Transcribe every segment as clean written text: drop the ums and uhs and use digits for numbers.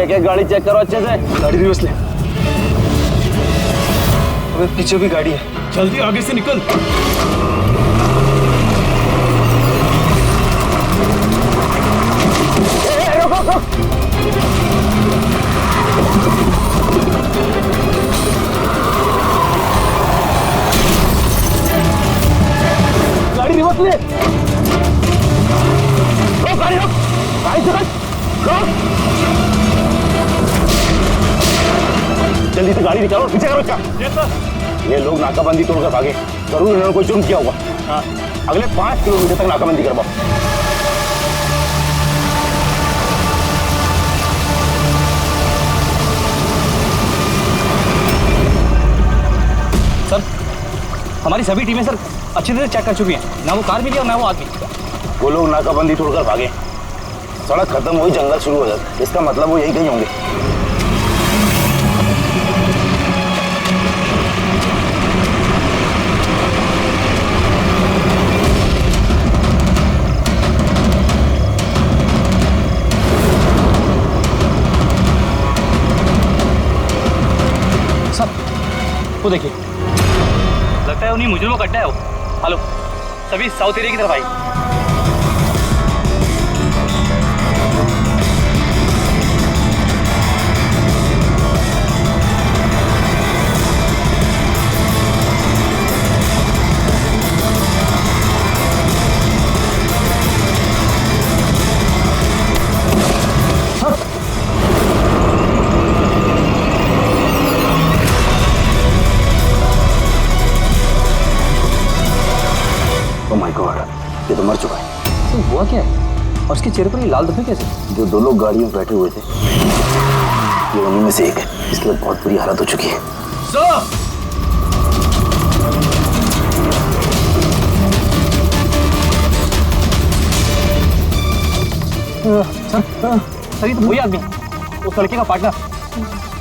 एक एक गाड़ी चेक करो अच्छे से। गाड़ी रिवर्स ले। अबे पीछे भी गाड़ी है। जल्दी आगे से निकल। गाड़ी रिवर्स ले। रोक गाड़ी, रोक गाड़ी से, रोक। जल्दी से गाड़ी निकालो, पीछे करो इसका। ये लोग नाकाबंदी तोड़कर भागे, जरूर इन्होंने कोई जुर्म किया होगा। हाँ। अगले 5 किलोमीटर तक नाकाबंदी करवाओ। सर, हमारी सभी टीमें सर अच्छी तरह चेक कर चुकी हैं, ना वो कार मिली और ना वो आदमी। वो लोग नाकाबंदी तोड़कर भागे, सड़क खत्म हुई, जंगल शुरू हो जाता, इसका मतलब वो यही कहीं होंगे। सर, वो देखिए, लगता है उन्हीं मुजरिमों का अड्डा है वो। हेलो, सभी साउथ एरिया की तरफ आई। ये तो मर चुका है। तो हुआ क्या है? और उसके चेहरे पर ये लाल धब्बे कैसे? जो 2 लोग गाड़ी में बैठे हुए थे, ये उन्हीं में से एक है। इसके बाद बहुत बुरी हालत हो चुकी है। सर, ये तो वही आदमी, उस लड़के का पार्टनर।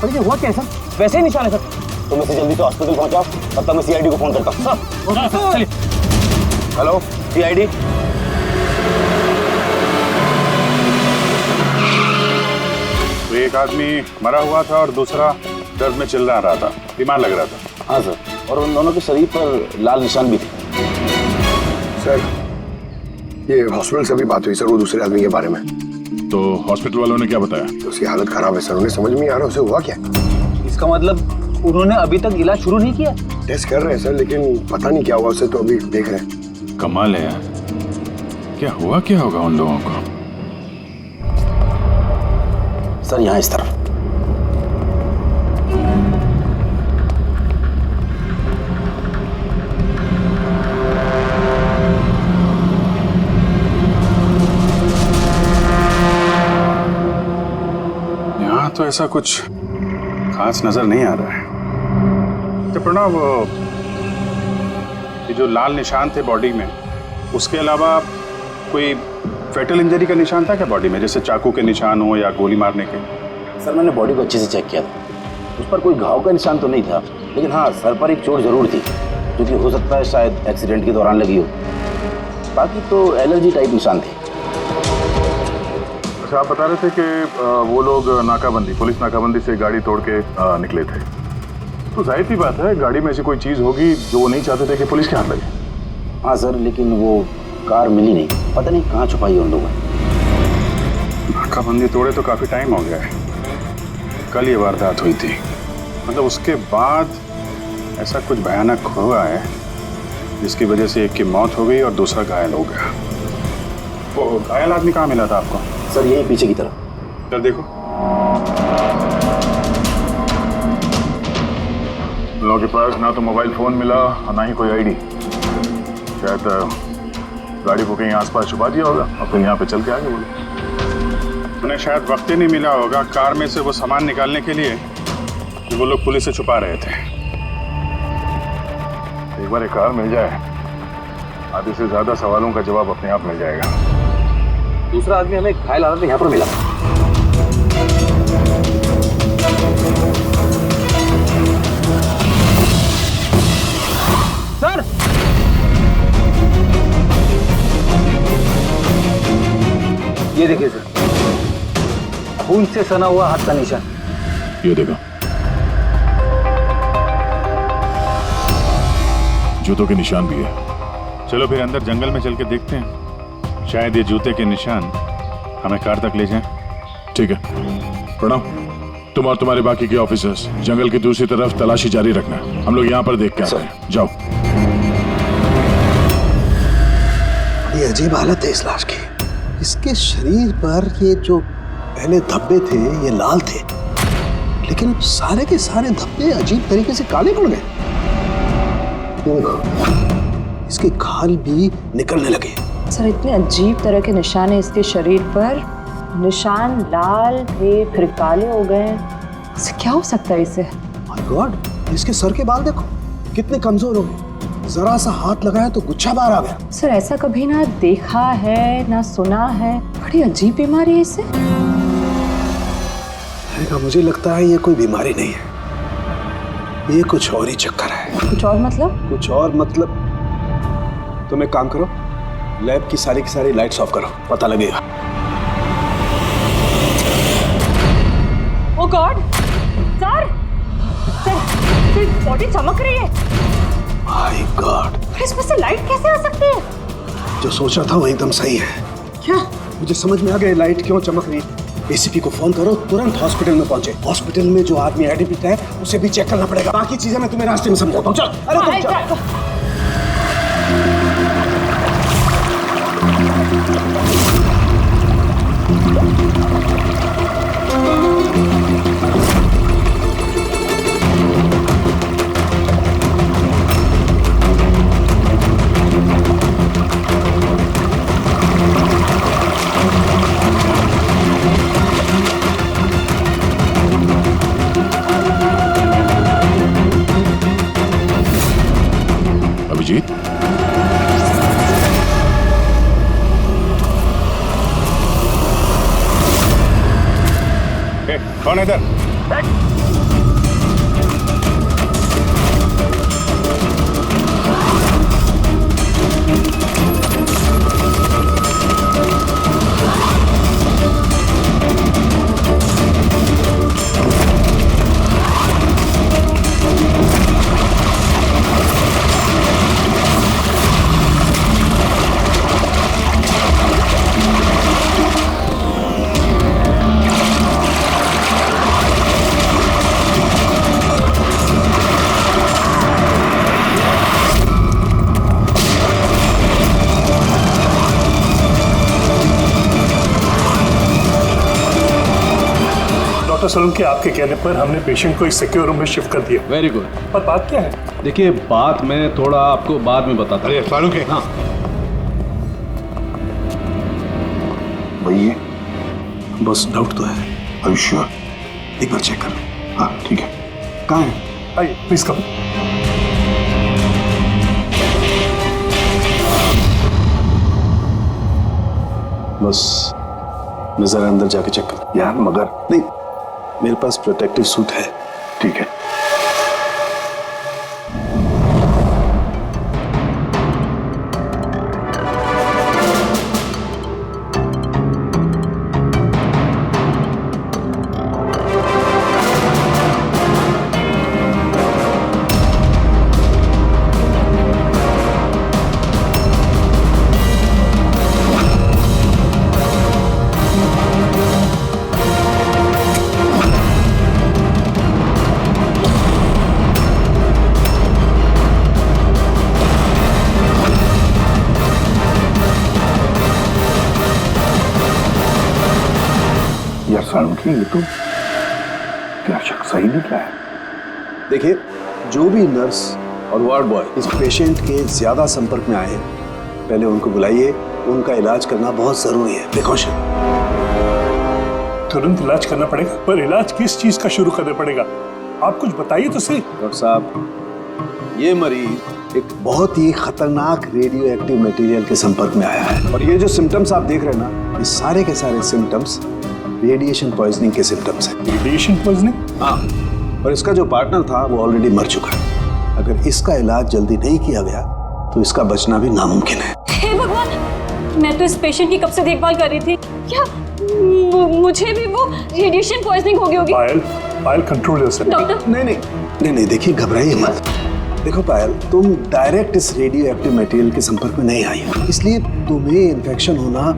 पर ये हुआ क्या है सर? वैसे ही निशान है सर। तुम इसे जल्दी से हॉस्पिटल पहुंचाओ, तब तक मैं सीआईडी को फोन करता हूँ। सर, चलिए। Hello CID. तो एक आदमी मरा हुआ था और दूसरा दर्द में चिल्ला रहा था, बीमार लग रहा था। हाँ सर, और उन दोनों के शरीर पर लाल निशान भी थे। सर, ये हॉस्पिटल से भी बात हुई सर, वो दूसरे आदमी के बारे में। तो हॉस्पिटल वालों ने क्या बताया? तो उसकी हालत खराब है सर, उन्हें समझ में नहीं आ रहा उसे हुआ क्या। इसका मतलब उन्होंने अभी तक इलाज शुरू नहीं किया? टेस्ट कर रहे हैं सर, लेकिन पता नहीं क्या हुआ उसे, तो अभी देख रहे हैं। कमाल है यार, क्या हुआ क्या होगा उन लोगों को? सर यहाँ इस तरफ। यहाँ तो ऐसा कुछ खास नजर नहीं आ रहा है। तो प्रणव, ये जो लाल निशान थे बॉडी में, उसके अलावा कोई फेटल इंजरी का निशान था क्या बॉडी में, जैसे चाकू के निशान हो या गोली मारने के? सर मैंने बॉडी को अच्छे से चेक किया था, उस पर कोई घाव का निशान तो नहीं था, लेकिन हाँ सर पर एक चोट जरूर थी, जो कि हो सकता है शायद एक्सीडेंट के दौरान लगी हो। बाकी तो एलर्जी टाइप निशान थे। अच्छा, आप बता रहे थे कि वो लोग नाकाबंदी, पुलिस नाकाबंदी से गाड़ी तोड़ के निकले थे, तो जाहिर सी बात है गाड़ी में ऐसी कोई चीज़ होगी जो वो नहीं चाहते थे कि पुलिस के हाथ लगे। हाँ सर, लेकिन वो कार मिली नहीं, पता नहीं कहाँ छुपाई है उन लोगों ने। नाकाबंदी तोड़े तो काफ़ी टाइम हो गया है, कल ये वारदात हुई थी, मतलब उसके बाद ऐसा कुछ भयानक हुआ है जिसकी वजह से एक की मौत हो गई और दूसरा घायल हो गया। वो घायल आदमी कहाँ मिला था आपको? सर यही पीछे की तरफ। इधर देखो। लोगों के पास ना तो मोबाइल फोन मिला और ना ही कोई आईडी। शायद गाड़ी को कहीं आसपास छुपा दिया होगा और फिर यहाँ पे चल के आगे बोले। उन्हें शायद वक्त ही नहीं मिला होगा कार में से वो सामान निकालने के लिए कि वो लोग पुलिस से छुपा रहे थे। एक बार एक कार मिल जाए, आधे से ज्यादा सवालों का जवाब अपने आप मिल जाएगा। दूसरा आदमी हमें घायल हालत में यहाँ पर मिला। सर, ये देखिए सर, खून खून से सना हुआ हाथ का निशान। ये देखो, जूतों के निशान भी है। चलो फिर अंदर जंगल में चल के देखते हैं, शायद ये जूते के निशान हमें कार तक ले जाएं। ठीक है प्रणव, तुम और तुम्हारे बाकी के ऑफिसर्स जंगल की दूसरी तरफ तलाशी जारी रखना, हम लोग यहाँ पर देख के आते हैं। जाओ। बड़ी अजीब हालत है इस लाश की। इसके शरीर पर ये जो पहले धब्बे थे ये लाल थे, लेकिन अब सारे के सारे धब्बे अजीब तरीके से काले पड़ गए। देखो, इसके खाल भी निकलने लगे। सर इतने अजीब तरह के निशान है इसके शरीर पर। निशान लाल थे फिर काले हो गए। इससे क्या हो सकता है इसे? माय गॉड, इसके सर के बाल देखो कितने कमजोर हो गए। जरा सा हाथ लगाया तो गुच्छा बाहर आ गया। सर ऐसा कभी ना देखा है ना सुना है। बड़ी अजीब बीमारी है इसे। मुझे लगता है ये कोई बीमारी नहीं है, ये कुछ और ही चक्कर है। कुछ और मतलब? कुछ और मतलब तुम एक काम करो, लैब की सारी लाइट्स ऑफ करो, पता लगेगा। ओह गॉड सर, बॉडी चमक रही है। माय गॉड, इसमें से लाइट कैसे आ सकती है? जो सोचा था वो एकदम सही है। क्या? मुझे समझ में आ गया लाइट क्यों चमक रही है। एसीपी को फोन करो, तुरंत हॉस्पिटल में पहुंचे। हॉस्पिटल में जो आदमी एडमिट है उसे भी चेक करना पड़ेगा। बाकी चीजें मैं तुम्हें रास्ते में समझाता हूँ। चल, अरे तुम चल। अभिजीत, कौन है इधर? डॉक्टर सोलंकी, आपके कहने पर हमने पेशेंट को इस सिक्योर रूम में शिफ्ट कर दिया। Very good. पर बात क्या है? देखिए बात मैं थोड़ा आपको बाद में बताता हूँ। अरे फारूक है। हाँ भैया, बस डाउट तो है। Are you sure? एक बार चेक कर लो। हाँ ठीक है। कहाँ है? आइए प्लीज कम। बस मैं जरा अंदर जाके चेक कर। यार मगर नहीं, मेरे पास प्रोटेक्टिव सूट है। ठीक है। यार सालुंकी, ये तो क्या शक सही निकला है। देखिए, जो भी नर्स और वार्ड बॉय इस पेशेंट के ज्यादा संपर्क में आए हैं, पहले उनको बुलाइए। उनका इलाज करना बहुत जरूरी है। प्रिकॉशन। तुरंत इलाज करना पड़ेगा, पर इलाज किस चीज का शुरू करना पड़ेगा? आप कुछ बताइए तो सही। डॉक्टर साहब, ये मरीज एक बहुत ही खतरनाक रेडियो एक्टिव मटेरियल के संपर्क में आया है, और ये जो सिम्टम्स आप देख रहे हैं ना, ये सारे के सारे सिम्टम्स रेडिएशन पॉइजनिंग के सिम्टम्स हैं। Radiation poisoning? हाँ, और इसका जो पार्टनर था वो ऑलरेडी मर चुका है। अगर इसका इलाज जल्दी नहीं किया गया तो इसका बचना भी नामुमकिन है। हे भगवान, मैं तो इस पेशेंट की कब से देखभाल कर रही थी। क्या मुझे भी वो रेडिएशन पॉइजनिंग हो गई होगी। पायल, पायल कंट्रोल योरसेल्फ। डॉक्टर नहीं देखिए, घबराइए मत। देखो पायल, तुम डायरेक्ट इस रेडियो एक्टिव मटेरियल के संपर्क में नहीं आई हो, इसलिए तुम्हें इन्फेक्शन होना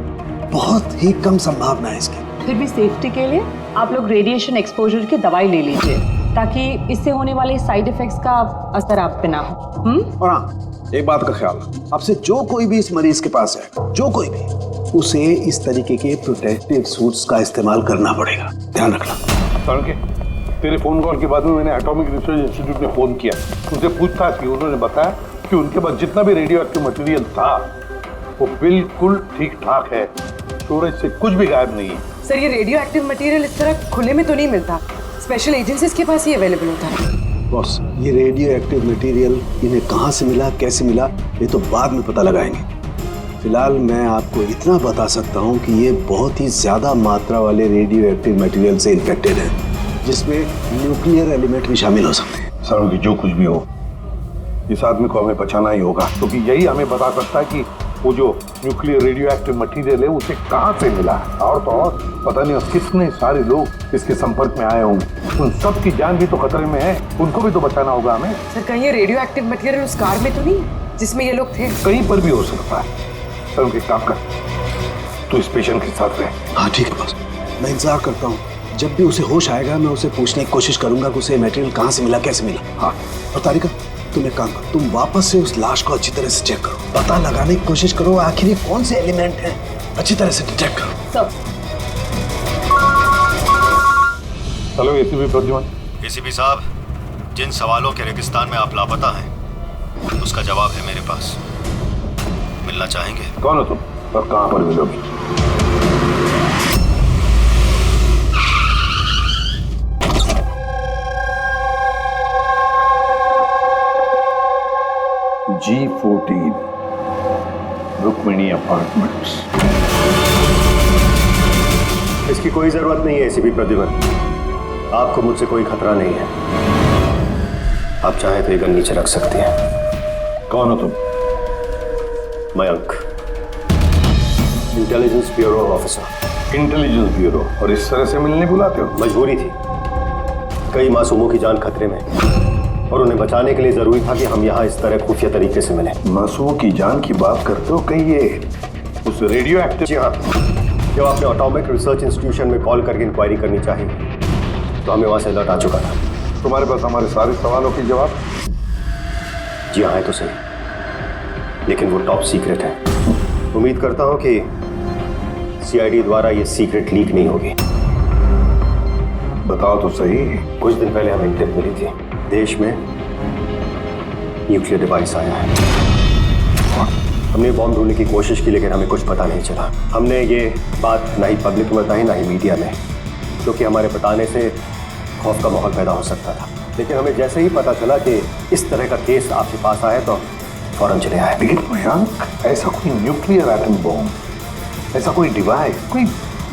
बहुत ही कम संभावना है इसकी। फिर भी सेफ्टी के लिए आप लोग रेडिएशन एक्सपोजर की दवाई ले लीजिए, ताकि इससे होने वाले साइड इफेक्ट्स का असर आप पे ना हो। और हाँ, एक बात का ख्याल, आपसे जो कोई भी इस मरीज के पास है, जो कोई भी, उसे इस तरीके के प्रोटेक्टिव सूट्स का इस्तेमाल करना पड़ेगा, ध्यान रखना। तड़के तेरे फोन कॉल के बाद में मैंने एटॉमिक रिसर्च इंस्टीट्यूट में फोन किया, उनसे पूछताछ की। उन्होंने बताया कि उनके पास जितना भी रेडियो एक्टिव मटेरियल था वो बिल्कुल ठीक ठाक है, स्टोरेज से कुछ भी गायब नहीं है। सर, ये रेडियो एक्टिव मटेरियल इस तरह खुले में तो नहीं मिलता, स्पेशल एजेंसीज के पास ही अवेलेबल होता है। बॉस, ये रेडियो एक्टिव मटेरियल इन्हें कहाँ से मिला, कैसे मिला, ये तो बाद में पता लगाएंगे। फिलहाल मैं आपको इतना बता सकता हूँ कि ये बहुत ही ज्यादा मात्रा वाले रेडियो एक्टिव मटेरियल से इन्फेक्टेड है, जिसमें न्यूक्लियर एलिमेंट भी शामिल हो सकते हैं। सर कि जो कुछ भी हो, इस आदमी को हमें बचाना ही होगा, क्योंकि यही हमें बता सकता है कि वो जो न्यूक्लियर रेडियो एक्टिव मटेरियल है उसे कहाँ से मिला है। और तो और पता नहीं कितने सारे लोग इसके संपर्क में आए होंगे, उन सब की जान भी तो खतरे में है, उनको भी तो बचाना होगा हमें। सर, कहीं ये रेडियो एक्टिव मटेरियल उस कार में तो नहीं जिसमें ये लोग थे? कहीं पर भी हो सकता है। सर उनके काम कर, तू इस पेशेंट के साथ रहे। हाँ ठीक है बॉस, मैं इंतजार करता हूँ। जब भी उसे होश आएगा मैं उसे पूछने की कोशिश करूंगा कि उसे मटेरियल कहाँ से मिला, कैसे मिला। हाँ, और तारिका, तुम एक काम करो, तुम वापस से उस लाश को अच्छी तरह से चेक करो, पता लगाने की कोशिश करो आखिर ये कौन से एलिमेंट हैं, अच्छी तरह से डिटेक्ट करो। सब हेलो एसीपी प्रद्युमन। एसीपी साहब, जिन सवालों के रेगिस्तान में आप लापता हैं उसका जवाब है मेरे पास। मिलना चाहेंगे? कौन हो तुम और कहाँ पर मिलोगी? G14 Rukmini apartments. इसकी कोई जरूरत नहीं है एसीपी प्रद्युमन, आपको मुझसे कोई खतरा नहीं है। आप चाहे तो ये गन नीचे रख सकते हैं। कौन हो तुम? Mayank, intelligence bureau officer. Intelligence bureau, और इस तरह से मिलने बुलाते हो? मजबूरी थी, कई मासूमों की जान खतरे में और उन्हें बचाने के लिए जरूरी था कि हम यहाँ इस तरह खुफिया तरीके से मिले। मासूमों की जान की बात करते हो, कहीं ये उस रेडियो एक्टिव? जी हाँ, जब आपने एटॉमिक रिसर्च इंस्टीट्यूशन में कॉल करके इंक्वायरी करनी चाहिए तो हमें वहाँ से अलर्ट आ चुका था। तुम्हारे पास हमारे सारे सवालों के जवाब? जी हाँ, है तो सही, लेकिन वो टॉप सीक्रेट है। उम्मीद करता हूँ कि सीआईडी द्वारा ये सीक्रेट लीक नहीं होगी। बताओ तो सही। कुछ दिन पहले हमें टिप मिली थी, देश में न्यूक्लियर डिवाइस आया है। हमने बॉम्ब ढूंढने की कोशिश की, लेकिन हमें कुछ पता नहीं चला। हमने ये बात ना ही पब्लिक में बताई, ना ही मीडिया में, क्योंकि हमारे बताने से खौफ का माहौल पैदा हो सकता था। लेकिन हमें जैसे ही पता चला कि इस तरह का केस आपके पास आया तो फौरन चले आए। लेकिन मयंक, ऐसा कोई न्यूक्लियर एटम बॉम्ब, ऐसा कोई डिवाइस कोई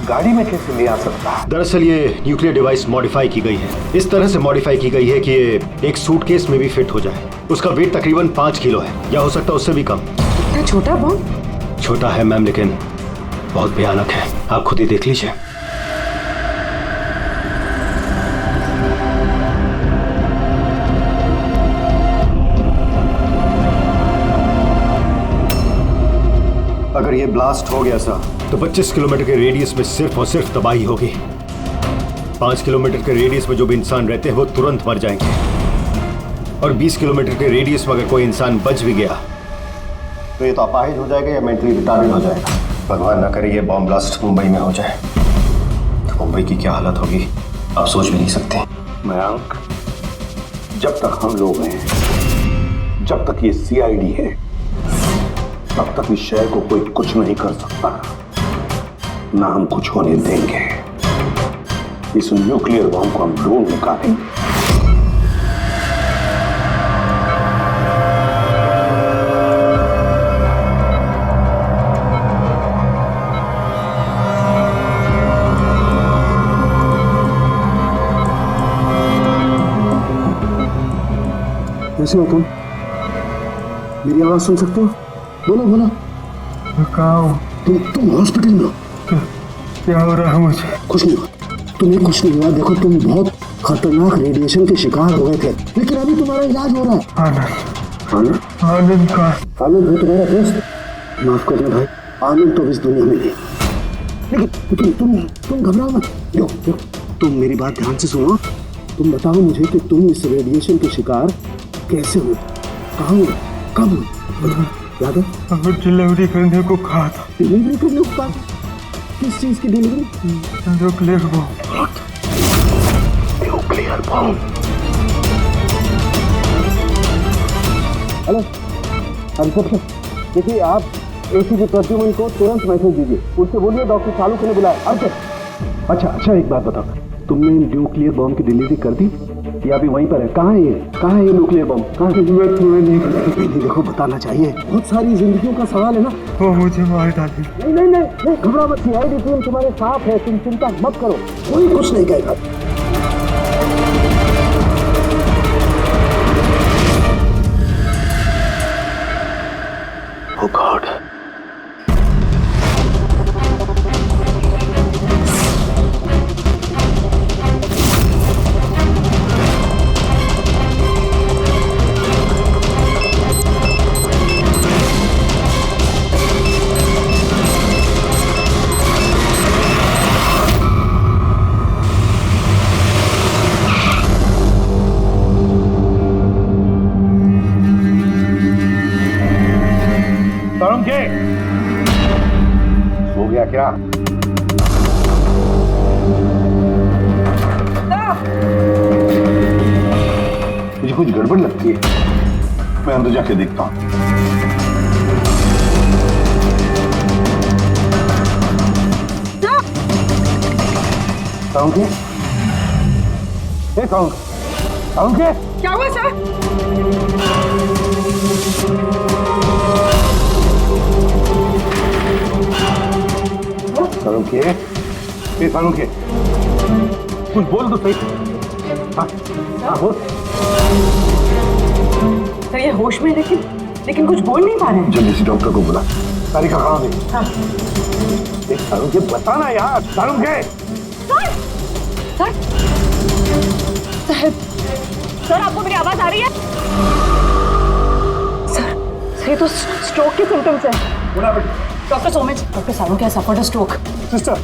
गाड़ी में कैसे ले आ सकता है? दरअसल ये न्यूक्लियर डिवाइस मॉडिफाई की गई है। इस तरह से मॉडिफाई की गई है कि ये एक सूटकेस में भी फिट हो जाए। उसका वेट तकरीबन 5 किलो है, या हो सकता है उससे भी कम। इतना छोटा बॉम्ब? छोटा है मैम, लेकिन बहुत भयानक है। आप खुद ही देख लीजिए। अगर ये ब्लास्ट हो गया सर तो 25 किलोमीटर के रेडियस में सिर्फ और सिर्फ तबाही होगी। 5 किलोमीटर के रेडियस में जो भी इंसान रहते हैं वो तुरंत मर जाएंगे, और 20 किलोमीटर के रेडियस में अगर कोई इंसान बच भी गया तो ये तो अपाहिज हो जाएगा या मेंटली रिटार्डेड हो जाएगा। भगवान ना करे ये बॉम्ब ब्लास्ट मुंबई में हो जाए तो मुंबई की क्या हालत होगी आप सोच भी नहीं सकते। मयंक, जब तक हम लोग हैं, जब तक ये सीआईडी है, तब तक इस शहर को कोई कुछ नहीं कर सकता, ना हम कुछ होने देंगे। इस न्यूक्लियर बॉम्ब को हम ढूंढ निकालेंगे। कैसे हो तुम? मेरी आवाज सुन सकते हो? बोलो बोलो। कहाँ हो? तुम हॉस्पिटल में हो? क्या हो रहा है मुझे? कुछ नहीं हुआ, तुम्हें कुछ नहीं हुआ। देखो तुम बहुत खतरनाक रेडिएशन के शिकार हो गए थे, लेकिन अभी तुम्हारा इलाज हो रहा है। आनंद, आनंद का आनंद है तुम्हारा दोस्त। माफ करना भाई, आनंद तो इस दुनिया में नहीं, लेकिन तुम घबराओ मत। देखो तुम मेरी बात ध्यान से सुनो। तुम बताओ मुझे कि तुम इस रेडिएशन के शिकार कैसे हुए, कहाँ हुए, कब हुए? याद है? डिलीवरी करने को कहा था। डिलीवरी करने को कहा? किस चीज की delivery? Nuclear bomb. Nuclear bomb? Hello inspector, देखिए आप एसीपी प्रद्युमन को तुरंत मैसेज दीजिए, उससे बोलिए डॉक्टर चालू ने बुलाया। अच्छा एक बात बताओ, तुमने न्यूक्लियर बॉम्ब की डिलीवरी कर दी या अभी वहीं पर है? कहाँ है ये न्यूक्लियर बॉम्ब? कहाँ है? नहीं, देखो बताना चाहिए, बहुत सारी जिंदगियों का सवाल है ना। वो मुझे मार डाली। नहीं, घबराओ मत, सीआईडी टीम तुम्हारे साथ है, तुम चिंता मत करो, कोई कुछ नहीं कहेगा। Oh God. हो गया क्या? मुझे कुछ गड़बड़ लगती है, मैं अंदर जाके देखता हूँ। क्या हुआ सर? सालुंखे, कुछ बोल तो सही। हाँ बोल। सर ये होश में लेकिन कुछ बोल नहीं पा रहे हैं। जल्दी से डॉक्टर को बुला। तारिका कहाँ है? हाँ। सालुंखे बताना यार, सालुंखे। सर आपको मेरी आवाज आ रही है? सर ये तो स्ट्रोक के सिम्टम्स है। Doctor Somesh, doctor Salunkhe has suffered a stroke। Sister,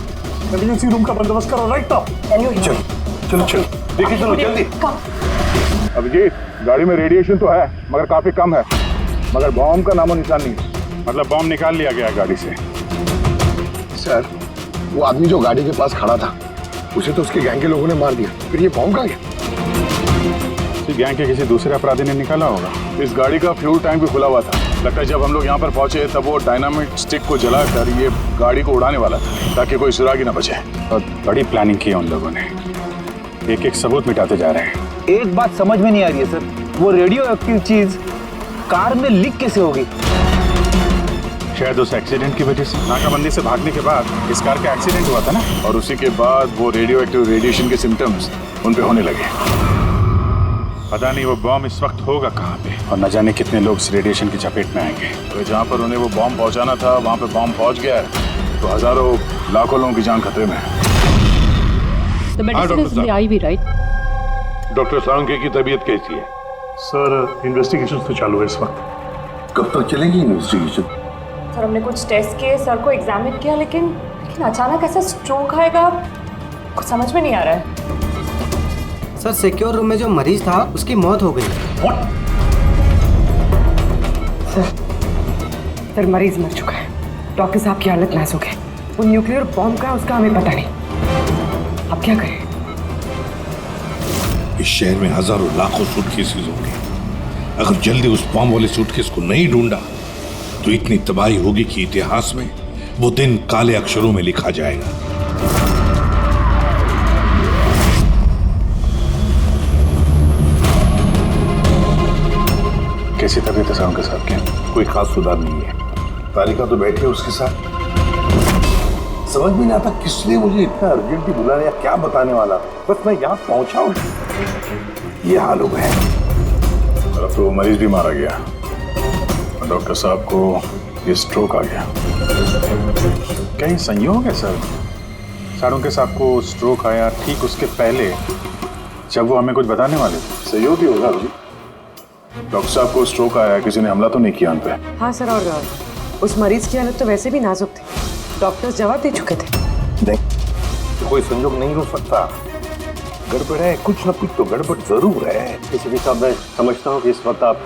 emergency room का बंदोबस्त करो राइट नाउ। चलो देखिए, चलो जल्दी। अभिजीत, गाड़ी में रेडिएशन तो है मगर काफी कम है, मगर बॉम्ब का नामो निशान नहीं है। मतलब बॉम्ब निकाल लिया गया है गाड़ी से। सर, वो आदमी जो गाड़ी के पास खड़ा था, उसे तो उसके गैंग के लोगों ने मार दिया, फिर ये बॉम्ब कहाँ गया? गैंग के किसी दूसरे अपराधी ने निकाला होगा। इस गाड़ी का फ्यूल टैंक भी खुला हुआ था। लगता है जब हम लोग यहाँ पर पहुंचे तब वो डायनामिट स्टिक को जलाकर ये गाड़ी को उड़ाने वाला था ताकि कोई सुरागी ना बचे। और बड़ी प्लानिंग की है उन लोगों ने, एक एक सबूत मिटाते जा रहे हैं। एक बात समझ में नहीं आ रही है सर, वो रेडियो एक्टिव चीज कार में लीक कैसे होगी? शायद उस एक्सीडेंट की वजह से। नाकाबंदी से भागने के बाद इस कार का एक्सीडेंट हुआ था ना, और उसी के बाद वो रेडियो एक्टिव रेडिएशन के सिम्टम्स उन पे होने लगे। पता नहीं वो बॉम्ब इस वक्त होगा कहाँ पे, और न जाने कितने लोग इस रेडिएशन की चपेट में आएंगे। तो जहाँ पर उन्हें वो बॉम्ब पहुँचाना था वहाँ पे बॉम्ब पहुँच गया है तो हजारों लाखों लोगों की जान खतरे में है। The medicine is in the IV, right? Doctor Salunkhe की तबीयत कैसी है? सर इन्वेस्टिगेशन तो चालू है इस वक्त। कब तक चलेगी इन्वेस्टिगेशन? सर हमने कुछ टेस्ट किए, सर को एग्जामिन किया, लेकिन अचानक ऐसा स्ट्रोक आएगा कुछ समझ में नहीं आ रहा है। सर सिक्योर रूम में जो मरीज था उसकी मौत हो गई। सर मरीज मर चुका है, डॉक्टर साहब की हालत नाजुक है। वो न्यूक्लियर बॉम्ब का उसका हमें पता नहीं, अब क्या करें? इस शहर में हजारों लाखों सूटकेसेस होंगे, अगर जल्दी उस बॉम्ब वाले सूटकेस को नहीं ढूंढा तो इतनी तबाही होगी कि इतिहास में वो दिन काले अक्षरों में लिखा जाएगा। कैसी तबीयत है सालुंखे साहब की? कोई खास सुधार नहीं है। तारिका तो बैठी है उसके साथ। समझ में नहीं आता किसने मुझे इतना अर्जेंटली बुलाया, क्या बताने वाला। बस मैं यहाँ पहुंचा हूँ, ये हाल हो गया। अब तो मरीज भी मारा गया और डॉक्टर साहब को ये स्ट्रोक आ गया। क्या ये संयोग है सर? चाणक्य साहब को स्ट्रोक आया ठीक उसके पहले जब वो हमें कुछ बताने वाले थे। सहयोग ही होगा जी। डॉक्टर साहब को स्ट्रोक आया, किसी ने हमला तो नहीं किया उन पे? हाँ सर, और उस मरीज की हालत तो वैसे भी नाजुक थी, डॉक्टर्स जवाब दे चुके थे। नहीं, कोई संयोग नहीं हो सकता। गड़बड़ है, कुछ ना कुछ तो गड़बड़ जरूर है। किसी भी साहब, मैं समझता हूँ कि इस वक्त आप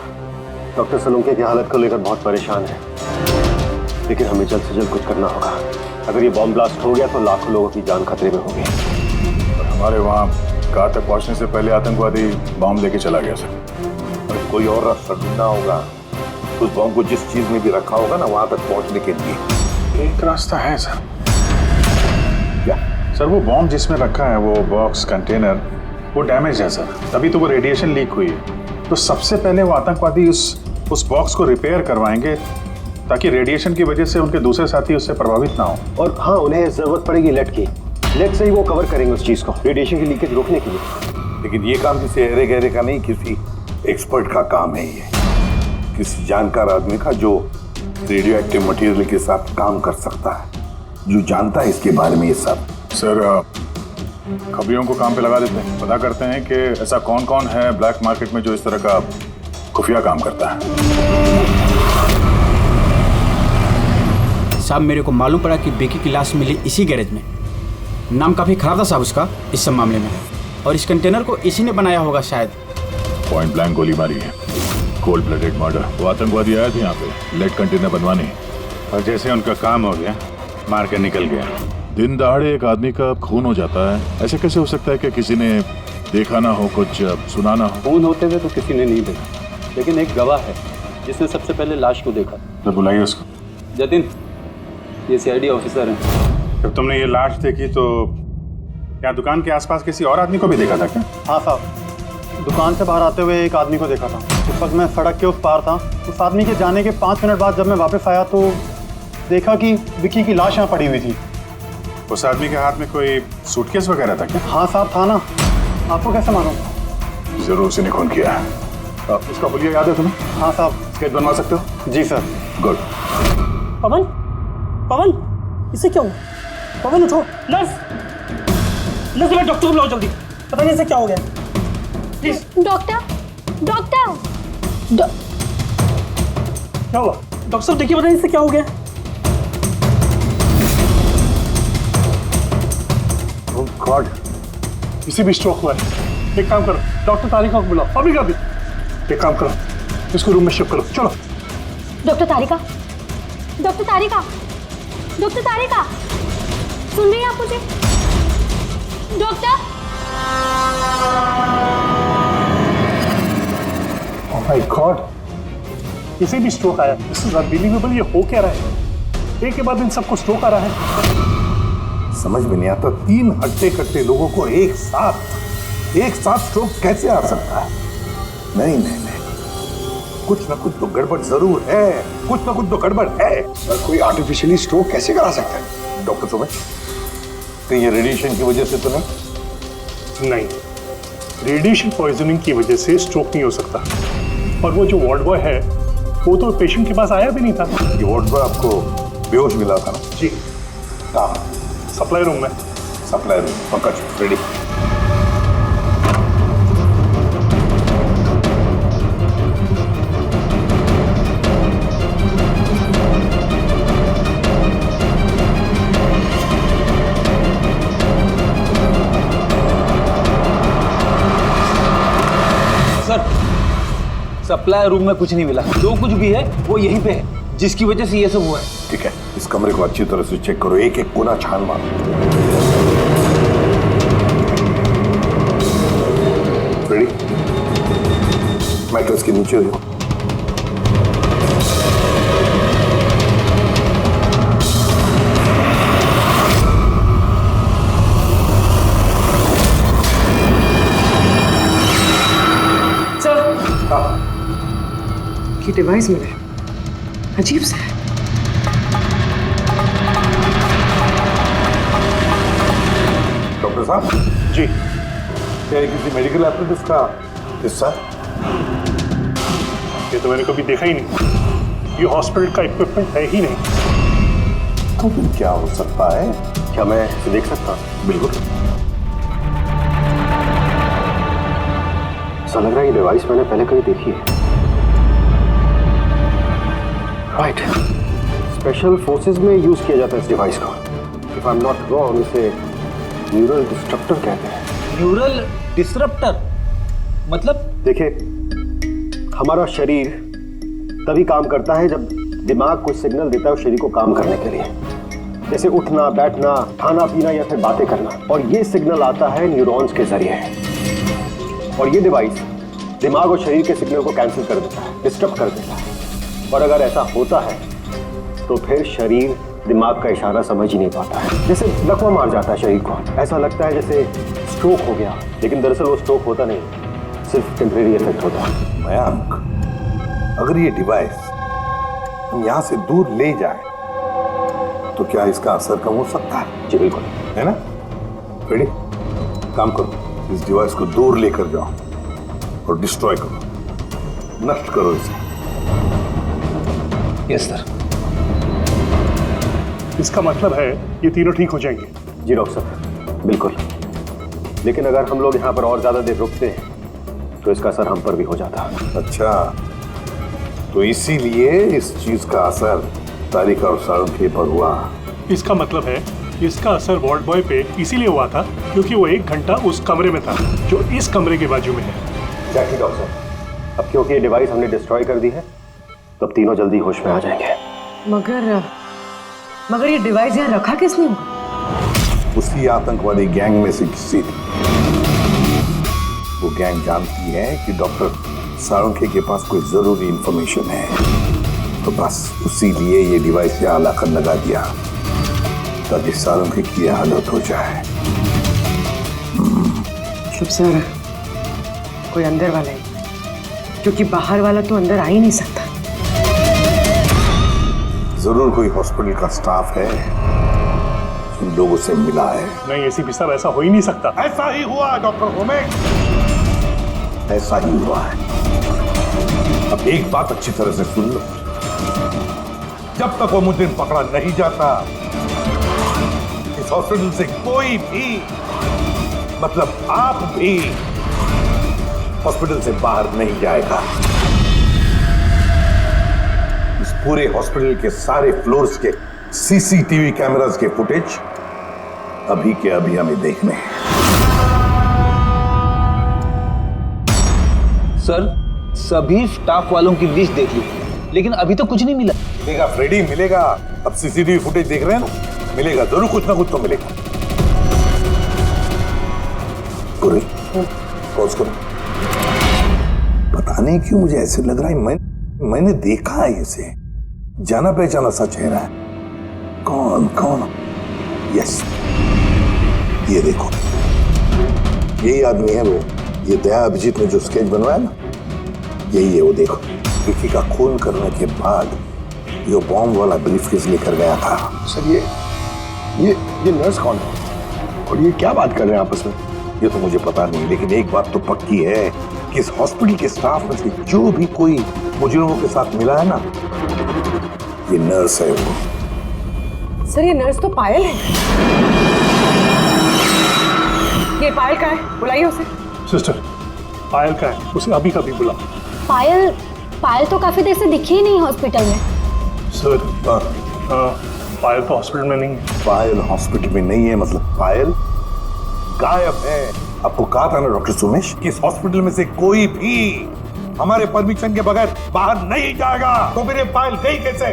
डॉक्टर सलूंके की हालत को लेकर बहुत परेशान हैं, लेकिन हमें जल्द से जल्द कुछ करना होगा। अगर ये बॉम्ब ब्लास्ट हो गया तो लाखों लोगों की जान खतरे में होगी। और हमारे वहाँ कार तक पहुँचने से पहले आतंकवादी बॉम्ब लेके चला गया सर। और कोई और रास्ता ढूंढना होगा। उस बॉम्ब को जिस चीज में भी रखा होगा ना, वहां तक पहुंचने के लिए एक रास्ता है सर। क्या सर? वो बॉम्ब जिसमें रखा है, वो बॉक्स कंटेनर, वो डैमेज है सर, तभी तो वो रेडिएशन लीक हुई है। तो सबसे पहले वो आतंकवादी उस बॉक्स को रिपेयर करवाएंगे ताकि रेडिएशन की वजह से उनके दूसरे साथी उससे प्रभावित ना हो। और हाँ, उन्हें जरूरत पड़ेगी लेड की। लेड से ही वो कवर करेंगे उस चीज को, रेडिएशन की लीकेज रोकने के लिए। लेकिन ये काम किसी अहरे गहरे का नहीं, किसी एक्सपर्ट का काम है ये। किसी जानकार आदमी का जो रेडियो एक्टिव मटेरियल के साथ काम कर सकता है, जो जानता है इसके बारे में ये सब। सर, खबरियों को काम पे लगा देते हैं, पता करते हैं कि ऐसा कौन कौन है ब्लैक मार्केट में जो इस तरह का खुफिया काम करता है। साहब, मेरे को मालूम पड़ा कि बेकी की लाश मिली इसी गैरेज में। नाम काफी खराब था साहब उसका इस सब मामले में, और इस कंटेनर को इसी ने बनाया होगा शायद। पॉइंट ब्लैंक गोली मारी है, कोल्ड ब्लडेड मर्डर। वो आतंकवादी आया था यहाँ पे लेड कंटेनर बनवाने, और जैसे उनका काम हो गया मार के निकल गया। दिन दहाड़े एक आदमी का खून हो जाता है, ऐसे कैसे हो सकता है कि किसी ने देखा ना हो, कुछ सुना ना हो? खून होते हुए तो किसी ने नहीं देखा, लेकिन एक गवाह है जिसने सबसे पहले लाश को देखा। तो बुलाइए उसको। जतिन, ये सीआईडी ऑफिसर हैं। जब तुमने ये लाश देखी तो क्या दुकान के आसपास किसी और आदमी को भी देखा था क्या? हाँ साहब, दुकान से बाहर आते हुए एक आदमी को देखा था। उस वक्त मैं सड़क के उस पार था। उस आदमी के जाने के 5 मिनट बाद जब मैं वापस आया तो देखा कि विक्की की लाश यहाँ पड़ी हुई थी। उस आदमी के हाथ में कोई सूटकेस वगैरह था क्या? हाँ साहब, था ना। आपको कैसे मालूम? जरूर उसी ने खून किया है। उसका हुलिया याद है तुम्हें? हाँ साहब। स्केच बनवा सकते हो? जी सर। गुड। पवन, पवन, इसे क्या हुआ? पवन उठो। नर्स, नर्स, मैं डॉक्टर को बुलाओ जल्दी। पता नहीं इसे क्या हो गया। प्लीज। Doctor, doctor. क्या हुआ? डॉक्टर साहब देखिए, पता नहीं इसे क्या हो गया। गॉड, इसे भी स्ट्रोक हुआ है। एक काम करो, डॉक्टर तारिका को बुलाओ अभी का भी। एक काम करो, इसको रूम में शिफ्ट करो। चलो। डॉक्टर तारिका, डॉक्टर तारिका, डॉक्टर तारिका, सुन रही हैं आप मुझे? डॉक्टर। ओह माय गॉड, इसे भी स्ट्रोक आया। This is unbelievable. ये हो क्या रहा है? एक के बाद इन सबको स्ट्रोक आ रहा है। समझ में नहीं आता, 3 हट्टे कट्टे लोगों को एक साथ स्ट्रोक कैसे आ सकता है? नहीं नहीं नहीं, कुछ ना कुछ तो गड़बड़ जरूर है, कुछ ना कुछ तो गड़बड़ है। सर, कोई आर्टिफिशियली स्ट्रोक कैसे करा सकता है? डॉक्टर सुबह, कहीं ये रेडिएशन की वजह से तो नहीं? नहीं, रेडिएशन पॉइजनिंग की वजह से स्ट्रोक नहीं हो सकता। और वो जो वार्ड बॉय है वो तो पेशेंट के पास आया भी नहीं था। ये वार्ड बॉय आपको बेहोश मिला था ना? जी। कहाँ? सप्लाई रूम में। सप्लाई रूम, पकड़, रेडी। सप्लाई रूम में कुछ नहीं मिला। जो कुछ भी है वो यहीं पे है, जिसकी वजह से ये सब हुआ है। ठीक है, इस कमरे को अच्छी तरह से चेक करो, एक एक कोना छान मारो। रेडी? मैट्रेस के नीचे हो। ये डिवाइस मिले, अजीब सा है। डॉक्टर साहब जी, क्या ये किसी मेडिकल एप्रेटिस का हिस्सा? ये तो मैंने कभी देखा ही नहीं। ये हॉस्पिटल का इक्विपमेंट है ही नहीं। तो फिर क्या हो सकता है? क्या मैं इसे देख सकता? बिल्कुल। ऐसा लग रहा है ये डिवाइस मैंने पहले कहीं देखी है। राइट, स्पेशल फोर्सेस में यूज किया जाता है इस डिवाइस को। If I am not wrong, इसे न्यूरल डिस्ट्रप्टर कहते हैं। न्यूरल डिस्रप्टर मतलब? देखिए, हमारा शरीर तभी काम करता है जब दिमाग कोई सिग्नल देता है उस शरीर को काम करने के लिए, जैसे उठना, बैठना, खाना पीना या फिर बातें करना। और ये सिग्नल आता है न्यूरॉन्स के जरिए, और ये डिवाइस दिमाग और शरीर के सिग्नल को कैंसिल कर देता है, डिस्टर्ब कर देता है। और अगर ऐसा होता है तो फिर शरीर दिमाग का इशारा समझ ही नहीं पाता है, जैसे लकवा मार जाता है शरीर को। ऐसा लगता है जैसे स्ट्रोक हो गया, लेकिन दरअसल वो स्ट्रोक होता नहीं, सिर्फ टेम्परेरी इफेक्ट होता है। मयंक, अगर ये डिवाइस हम यहाँ से दूर ले जाए तो क्या इसका असर कम हो सकता है? जी बिल्कुल, है ना? रेडी? काम करो, इस डिवाइस को दूर लेकर जाओ और डिस्ट्रॉय करो, नष्ट करो इसे। Yes sir. इसका मतलब है ये तीनों ठीक हो जाएंगे? जी डॉक्टर साहब, बिल्कुल। लेकिन अगर हम लोग यहाँ पर और ज्यादा देर रुकते हैं तो इसका असर हम पर भी हो जाता है। अच्छा, तो इसीलिए इस चीज का असर तारिका और साळुंखे पर हुआ। इसका मतलब है इसका असर वार्ड बॉय पे इसीलिए हुआ था क्योंकि वो 1 घंटा उस कमरे में था जो इस कमरे के बाजू में है। एग्जैक्टली डॉक्टर साहब। अब क्योंकि ये डिवाइस हमने डिस्ट्रॉय कर दी है तो अब तीनों जल्दी होश में आ जाएंगे। मगर ये डिवाइस यहाँ रखा किसने होगा? उसी आतंकवादी गैंग में से किसी ने। वो गैंग जानती है कि डॉक्टर साळुंखे के पास कोई जरूरी इंफॉर्मेशन है, तो बस उसी लिए ये डिवाइस यहाँ लाकर लगा दिया ताकि साळुंखे की हालत हो जाए। शुभ सर, कोई अंदर वाला है, क्योंकि बाहर वाला तो अंदर आ ही नहीं सकता। जरूर कोई हॉस्पिटल का स्टाफ है जिन लोगों से मिला है। नहीं एसीपी साहब, ऐसा हो ही नहीं सकता। ऐसा ही हुआ डॉक्टर होमेक, ऐसा ही हुआ है। अब एक बात अच्छी तरह से सुन लो, जब तक वो मुजरिम पकड़ा नहीं जाता इस हॉस्पिटल से कोई भी, मतलब आप भी, हॉस्पिटल से बाहर नहीं जाएगा। इस पूरे हॉस्पिटल के सारे फ्लोर्स के सीसीटीवी कैमरास के फुटेज अभी के अभी हमें देखने हैं। सर, सभी स्टाफ वालों की लिस्ट देख ली, लेकिन अभी तो कुछ नहीं मिला। मिलेगा फ्रेडी, मिलेगा। अब सीसीटीवी फुटेज देख रहे हैं ना, मिलेगा जरूर, कुछ ना कुछ तो मिलेगा। पॉज करो। पता नहीं क्यों मुझे ऐसे लग रहा है मैंने देखा है इसे, जाना पहचाना सा चेहरा है। कौन कौन? यस, ये देखो, यही आदमी है वो। ये दया अभिजीत ने जो स्केच बनवाया ना, यही है वो। देखो, विकी का खून करने के बाद जो बॉम्ब वाला ब्रीफकेस लेकर गया था। सर ये नर्स कौन है और ये क्या बात कर रहे हैं आपस में? ये तो मुझे पता नहीं, लेकिन एक बात तो पक्की है कि इस हॉस्पिटल के स्टाफ में से जो भी कोई मुजरिमों के साथ मिला है ना, ये नर्स है वो। सर, ये नर्स तो पायल है। ये पायल का है, बुलाइए उसे। सिस्टर, पायल का है, उसे अभी कभी बुला। पायल तो काफी देर से दिखी ही नहीं हॉस्पिटल में। सर, पायल तो हॉस्पिटल में नहीं है। पायल हॉस्पिटल में नहीं है मतलब पायल गायब है। आपको कहा था ना डॉक्टर सुमेश कि इस हॉस्पिटल में से कोई भी हमारे परमिशन के बगैर बाहर नहीं जाएगा। तो फिर ये पायल गई कैसे?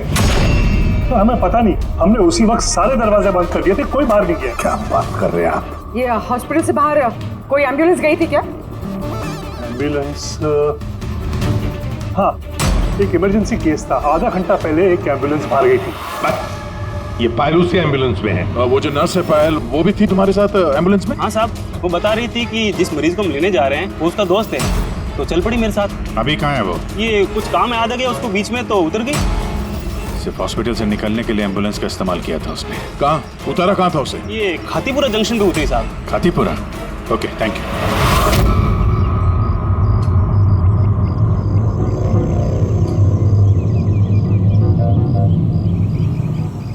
तो हमें पता नहीं, हमने उसी वक्त सारे दरवाजे बंद कर दिए थे, कोई बाहर नहीं गया। क्या बात कर रहे हैं आप? ये हॉस्पिटल से बाहर कोई एम्बुलेंस गई थी क्या? एम्बुलेंस? हाँ, एक इमरजेंसी केस था, आधा घंटा पहले एक एम्बुलेंस बाहर गई थी। ये पायल उसी एम्बुलेंस में है। वो जो नर्स है पायल, वो भी थी तुम्हारे साथ एम्बुलेंस में? हाँ साहब, वो बता रही थी कि जिस मरीज को हम लेने जा रहे हैं वो उसका दोस्त है, तो चल पड़ी मेरे साथ। अभी कहाँ है वो? ये कुछ काम याद आ गया उसको बीच में, तो उतर गई। सिर्फ हॉस्पिटल से निकलने के लिए एम्बुलेंस का इस्तेमाल किया था उसने। कहाँ उतारा, कहाँ था उसे? ये खातीपुरा जंक्शन पे उतरी साहब। खातीपुरा? Okay, thank you.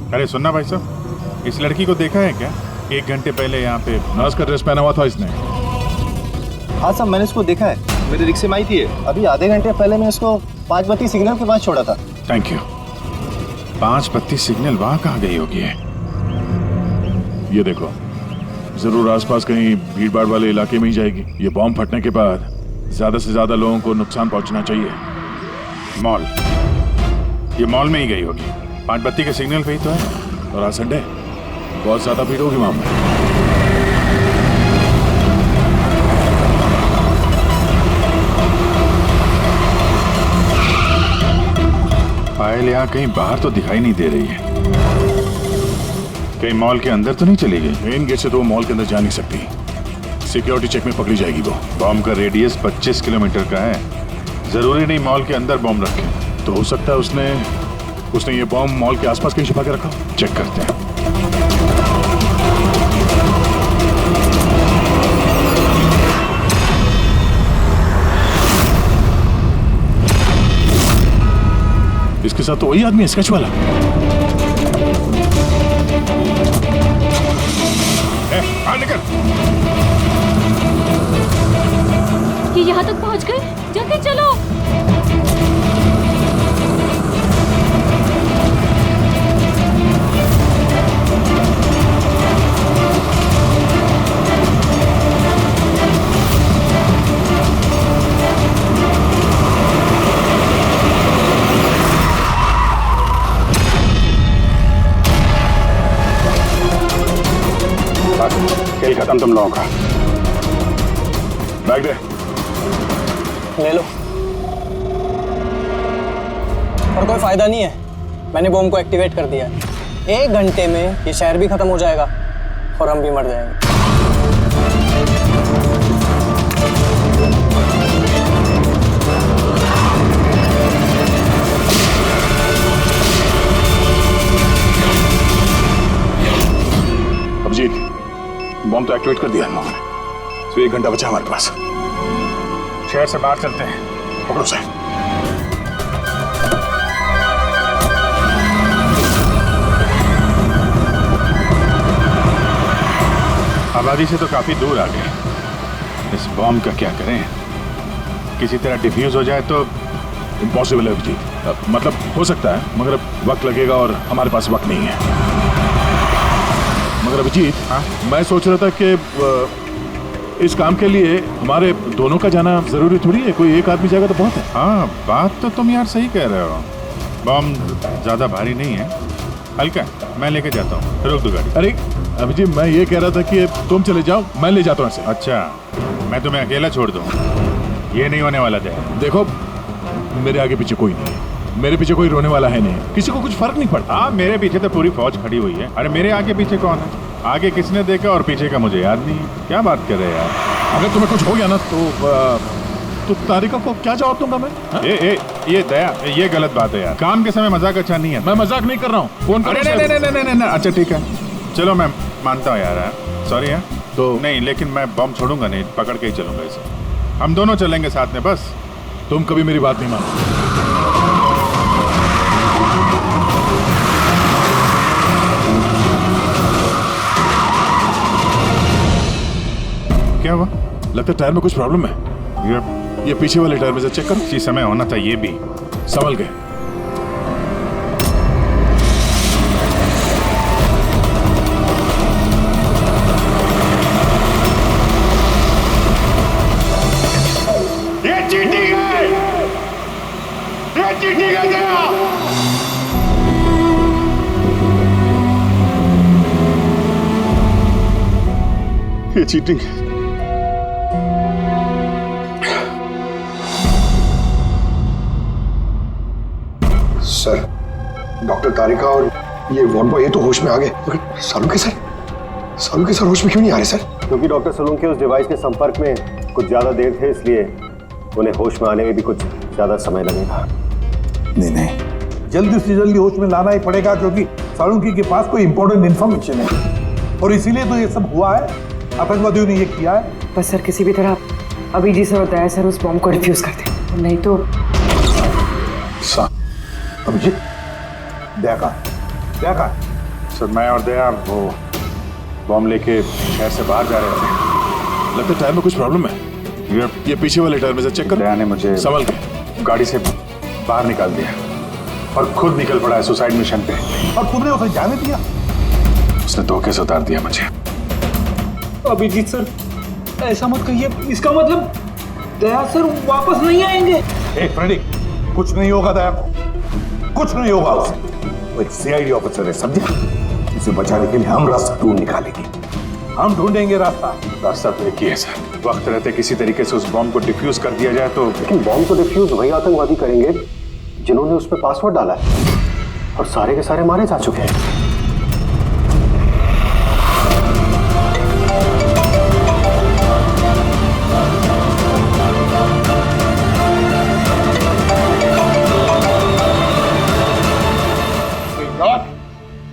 अरे सुनना भाई साहब, इस लड़की को देखा है क्या? 1 घंटे पहले यहाँ पे नर्स का ड्रेस पहना हुआ था इसने। हाँ साहब, मैंने इसको देखा है, मेरे रिक्शे में आई थी। अभी आधे घंटे पहले मैं इसको 5 बत्ती सिग्नल के पास छोड़ा था। Thank you. 5 बत्ती सिग्नल वहां कहाँ गई होगी? ये देखो, जरूर आसपास कहीं भीड़ भाड़ वाले इलाके में ही जाएगी। ये बॉम्ब फटने के बाद ज्यादा से ज्यादा लोगों को नुकसान पहुंचना चाहिए। मॉल, ये मॉल में ही गई होगी। 5 बत्ती के सिग्नल पे ही तो है, और आज संडे बहुत ज्यादा भीड़ होगी वहां पर। पायल यहाँ कहीं बाहर तो दिखाई नहीं दे रही है। कहीं मॉल के अंदर तो नहीं चली गई? मेन गेट से तो वो मॉल के अंदर जा नहीं सकती। सिक्योरिटी चेक में पकड़ी जाएगी वो। बॉम्ब का रेडियस 25 किलोमीटर का है। जरूरी नहीं मॉल के अंदर बॉम्ब रखे, तो हो सकता है उसने ये बॉम्ब मॉल के आसपास कहीं छिपा के रखा। चेक करते हैं। इसके साथ तो वही आदमी है, स्केच वाला। निकल। ये यहाँ तक पहुँच गए, जल्दी चलो। खेल खत्म तुम लोगों का। बैग दे। ले लो। और कोई फायदा नहीं है, मैंने बॉम्ब को एक्टिवेट कर दिया है। 1 घंटे में ये शहर भी खत्म हो जाएगा और हम भी मर जाएंगे। अभिजीत, बॉम्ब तो एक्टिवेट कर दिया हम लोगों ने, तो 1 घंटा बचा हमारे पास। शहर से बाहर चलते हैं। पकड़ो से। आबादी से तो काफी दूर आ गए। इस बॉम्ब का क्या करें? किसी तरह डिफ्यूज हो जाए तो इम्पॉसिबल है अभिजीत। मतलब हो सकता है, मगर वक्त लगेगा और हमारे पास वक्त नहीं है। मगर अभिजीत, हाँ? मैं सोच रहा था कि इस काम के लिए हमारे दोनों का जाना जरूरी थोड़ी है। कोई एक आदमी जाएगा तो बहुत है। हाँ, बात तो तुम यार सही कह रहे हो। बॉम्ब ज्यादा भारी नहीं है, हल्का है। मैं लेके जाता हूँ, रोक दो गाड़ी। अरे अभिजीत, मैं ये कह रहा था कि तुम चले जाओ, मैं ले जाता हूँ ऐसे। अच्छा, मैं तुम्हें अकेला छोड़ दूँ? ये नहीं होने वाला था। देखो, मेरे आगे पीछे कोई नहीं है, मेरे पीछे कोई रोने वाला है नहीं, किसी को कुछ फर्क नहीं पड़ता। हाँ, मेरे पीछे तो पूरी फौज खड़ी हुई है। अरे मेरे आगे पीछे कौन है? आगे किसने देखा और पीछे का मुझे याद नहीं। क्या बात कर रहे हैं यार? अगर तुम्हें कुछ हो गया ना तो तारिका को क्या जवाब दूंगा मैं? ये दया, ये गलत बात है यार। काम के समय मजाक अच्छा नहीं है। मैं मजाक नहीं कर रहा हूँ। फोन करो। नहीं। अच्छा ठीक है, चलो मैं मानता हूँ यार, सॉरी है तो नहीं, लेकिन मैं बम छोड़ूंगा नहीं, पकड़ के ही चलूंगा इसे। हम दोनों चलेंगे साथ में बस। तुम कभी मेरी बात नहीं मानो। क्या हुआ? लगता है टायर में कुछ प्रॉब्लम है। ये पीछे वाले टायर में से चेक करो। इसी समय होना था ये भी। संभल गए। ये चीटिंग है, ये चीटिंग है जया। ये चीटिंग है। सर, डॉक्टर तारिका और ये वार्ड बॉय ये तो होश में आ गए, मगर सालू के सर होश में क्यों नहीं आ रहे सर? क्योंकि डॉक्टर सोलंकी उस डिवाइस के संपर्क में कुछ ज्यादा देर थे, इसलिए उन्हें होश में आने में भी कुछ ज्यादा समय लगेगा। नहीं, जल्दी से जल्दी होश में लाना ही पड़ेगा, क्योंकि सालुंकी के पास कोई इंपॉर्टेंट इंफॉर्मेशन है और इसीलिए तो ये सब हुआ है। आतंकवादियों ने ये किया है। बस सर, किसी भी तरह अभिजीत सर और दया सर उस बॉम्ब को डिफ्यूज कर दें, नहीं तो। अभिजीत, दया सर मैं और दया वो बॉम्ब लेके शहर से बाहर जा रहे थे। लगता है टायर में कुछ प्रॉब्लम है। ये पीछे वाले टायर में से चेक कर। दया ने मुझे संभल के गाड़ी से बाहर निकाल दिया और खुद निकल पड़ा है सुसाइड मिशन पे। और तुमने उसे जाने दिया? उसने धोखे से उतार दिया मुझे। अभिजीत सर ऐसा मत कहिए, इसका मतलब दया सर वापस नहीं आएंगे। एक फ्रेडी, कुछ नहीं होगा दया को, कुछ नहीं होगा उसे। वो एक सीआईडी ऑफिसर है, समझे? उसे बचाने के लिए हम रास्ता ढूंढ निकालेंगे, हम ढूंढेंगे रास्ता। रास्ता तो एक ही है सर, वक्त रहते किसी तरीके से उस बॉम्ब को डिफ्यूज कर दिया जाए तो। लेकिन बॉम्ब को डिफ्यूज वही आतंकवादी करेंगे जिन्होंने उस पर पासवर्ड डाला है, और सारे के सारे मारे जा चुके हैं।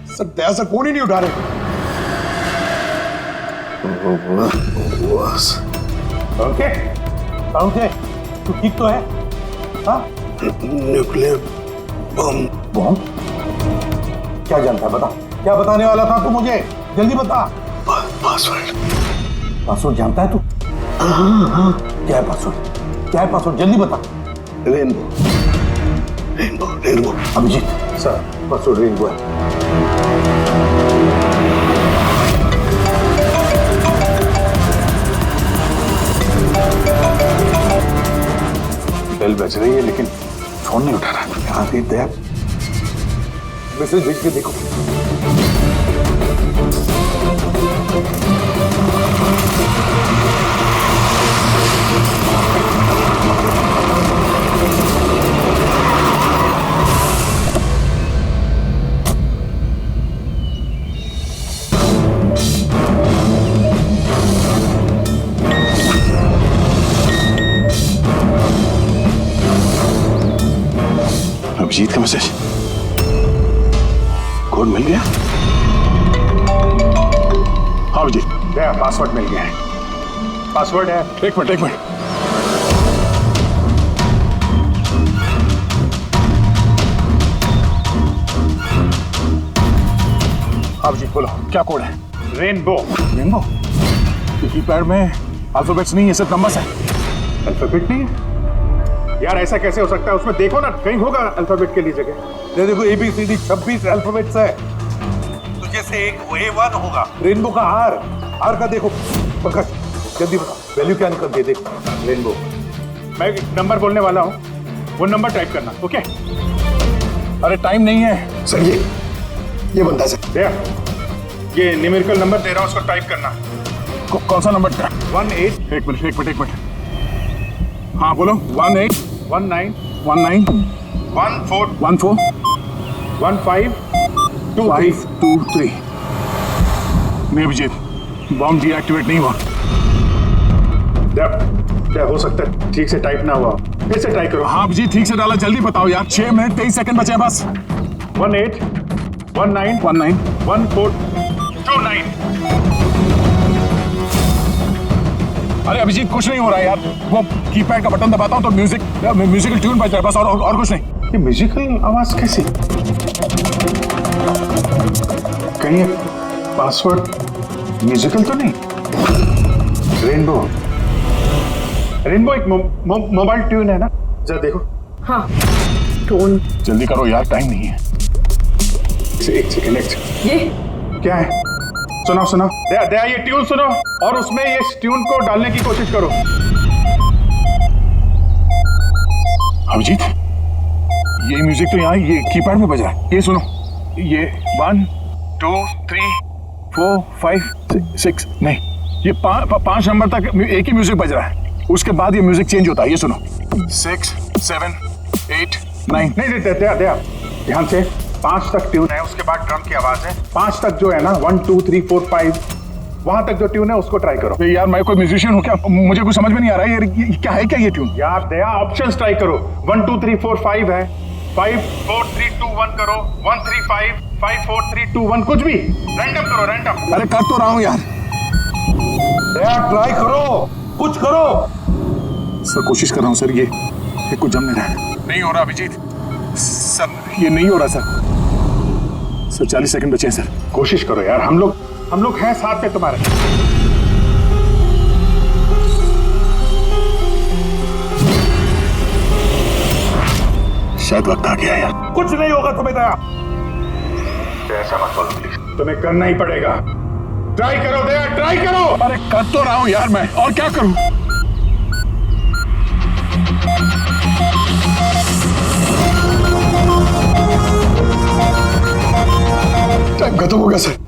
सर दया सर फोन ही नहीं उठा रहे। ओके ओके, तू ठीक तो है? हाँ? Nuclear bomb. बम? क्या जानता है, बता। क्या बताने वाला था तू मुझे? जल्दी बता। पासवर्ड। पासवर्ड जानता है तू? हाँ। क्या है पासवर्ड? क्या है पासवर्ड? जल्दी बता। Rainbow rainbow rainbow. Abhijit sir, password rainbow है। बेल बज रही है लेकिन फोन नहीं उठा रहा। यहाँ से दया मैसेज भेज के देखो। अभिजीत का मैसेज, कोड मिल गया? हाँ अभिजीत, दया पासवर्ड मिल गया है। पासवर्ड है। एक मिनट। अभिजीत बोलो क्या कोड है? रेनबो। रेनबो? कीपैड में अल्फाबेट्स नहीं है, सिर्फ नंबर्स है। अल्फाबेट नहीं है यार, ऐसा कैसे हो सकता है? उसमें देखो ना, कहीं होगा अल्फाबेट के लिए जगह। ये देखो ABCD 26 अल्फाबेट्स है। तो जैसे एक A1 होगा। रेनबो का आर का देखो। पंकज जल्दी बता, वैल्यू क्या निकलती है? देखो रेनबो। मैं एक नंबर बोलने वाला हूँ, वो नंबर टाइप करना। ओके? अरे टाइम नहीं है सर। ये बंदा सर। दया, ये न्यूमेरिकल नंबर दे रहा हूँ, उसको टाइप करना। कौन सा नंबर? 18। एक मिनट। हाँ बोलो। 18 19 19 14 15 523। नहीं अभिजीत, बॉम्ब डीएक्टिवेट नहीं हुआ। क्या हो सकता है ठीक से टाइप ना हुआ? फिर से ट्राई करो। हाँ अभिजीत, ठीक से डाला, जल्दी बताओ यार। 6 मिनट 23 सेकंड बचे हैं बस। 18 19 19 1429। अरे अभिजीत कुछ नहीं हो रहा है यार, वो कीपैड का बटन दबाता हूँ तो म्यूजिकल ट्यून बज रहा है बस, और कुछ नहीं। ये म्यूजिकल आवाज कैसी? कहीं पासवर्ड म्यूजिकल तो नहीं? रेनबो एक मोबाइल ट्यून है ना? जरा देखो। हाँ टोन। जल्दी करो यार, टाइम नहीं है। एक सेकंड। ये क्या है? सुनाओ। दया ये ट्यून सुनो और उसमें ये ट्यून को डालने की कोशिश करो। अभिजीत, ये म्यूजिक तो यहाँ ये कीपैड में बज रहा है। ये सुनो, ये 1 2 3 4 5 6 नहीं, ये 5 नंबर तक एक ही म्यूजिक बज रहा है, उसके बाद ये म्यूजिक चेंज होता है। ये सुनो, 6 7 8 9। नहीं दया ध्यान से, 5 तक ट्यून है, उसके बाद ड्रम की आवाज है। 5 तक जो है ना, 1 2 3 4 5, वहां तक जो ट्यून है उसको ट्राई करो। यार मैं कोई म्यूजिशियन हूँ क्या? मुझे कुछ समझ में नहीं आ रहा है। ये क्या है? क्या ये ट्यून? यार दया ऑप्शंस ट्राई करो। 1 2 3 4 5 है, 5 4 3 2 1 करो, 1 3 5 5 4 3 2 1, कुछ भी रैंडम करो, रैंडम। अरे कर तो रहा हूँ यार। दया ट्राई करो, कुछ करो। सर कोशिश कर रहा हूँ सर, ये कुछ जम नहीं रहा है। नहीं हो रहा अभिजीत सर, ये नहीं हो रहा सर। सर 40 सेकंड बचे हैं सर, कोशिश करो यार, हम लोग हैं साथ में तुम्हारे। शायद वक्त आ गया यार। कुछ नहीं होगा तुम्हें दया, ऐसा मत बोलो प्लीज, तुम्हें करना ही पड़ेगा। ट्राई करो दया, ट्राई करो। अरे कर तो रहा हूं यार मैं, और क्या करूं। टाइम खत्म हो गया सर।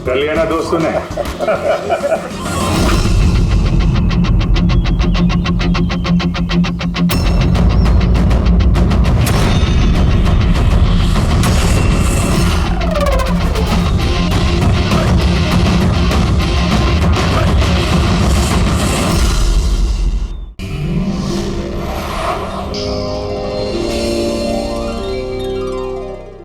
कर लिया ना दोस्तों ने।